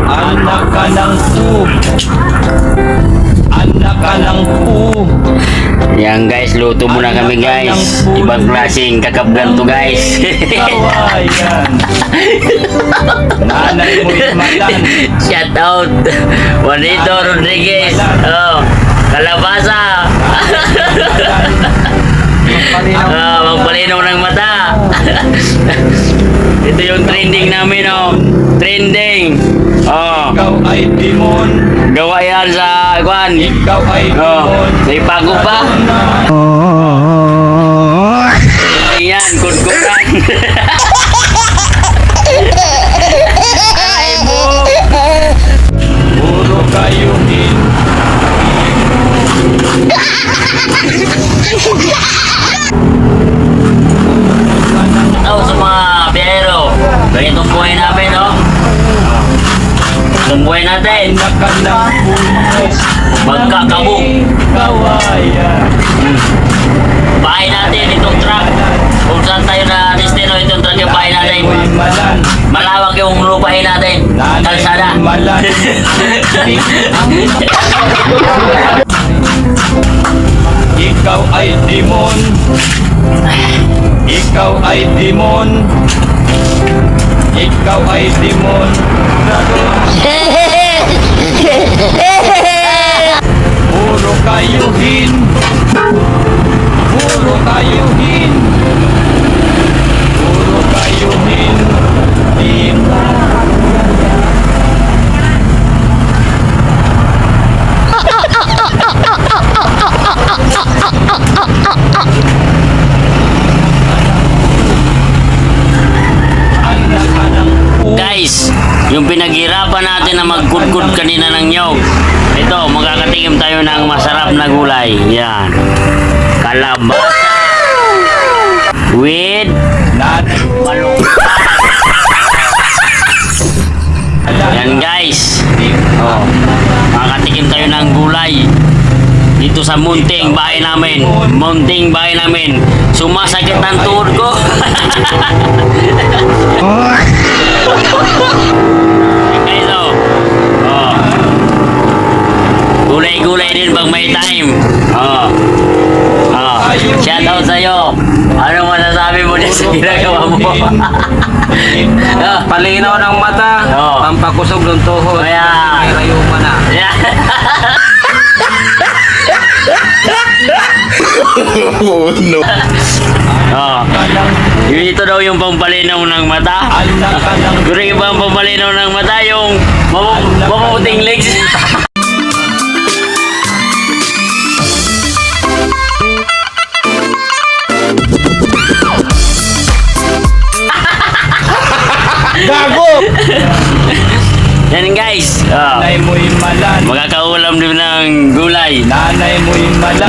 Anak ka ng pu. Anak ka ng pu. Yan guys, luto muna kami guys. Ibang klaseng kakabgan to guys. Kawayan. Nanay mo matan. Shout out Juanito Rodriguez. Oh, kalabasa. Magpalinaw ng mata. Ito yung trending namin, oh. Trending. Oh. Ikaw ay demon. Gawa yan sa kwan. Ikaw ay demon. May pago pa. Yan, kudkutan. Ay mo. Puro kayo din. Ito sa mga biyahero. Ganitong buhay namin, no? Itong buhay natin. Anak ka ng pu. Magkakabog. Kawayan. Bahay natin, itong truck. Kung saan tayo na destino, itong truck yung bahay natin. Mo'y malan. Malawak yung lupahin natin. Kalsada. Malan. Ikaw ay demon. Ikaw ay demon. Ikaw ay demon. Puro kayuhin. Puro kayuhin. Puro kayuhin. Din. Anak ka ng pu. Guys, yung pinaghirapan natin na magkudkud kanina ng nyog. Ito, magkakatikim tayo ng masarap na gulay. Yan. Kalabasa. With malungkot. Yan guys. Oh, makakatikim tayo ng gulay. Dito sa munting bahay namin. Munting bahay namin. Sumasakit ang tuhod ko. Guys, oh. Oh. Gulay-gulay din pag may time. Oh. Oh. Shout out sa'yo. Ano masasabi mo din sa ginagawa mo? Palinaw ng mata, Oo. pampakusog ng tuhod, Kaya- may rayuma na. Yeah. Oh no. Oh. Ito daw yung pampalinaw ng mata. Anak ka ng Pero yung ibang pampalinaw ng mata, yung mapuputing legs. Gago! Yan guys. Oh. nanay mo'y malan. Magkakaulam din ng gulay. Nanay mo'y malan.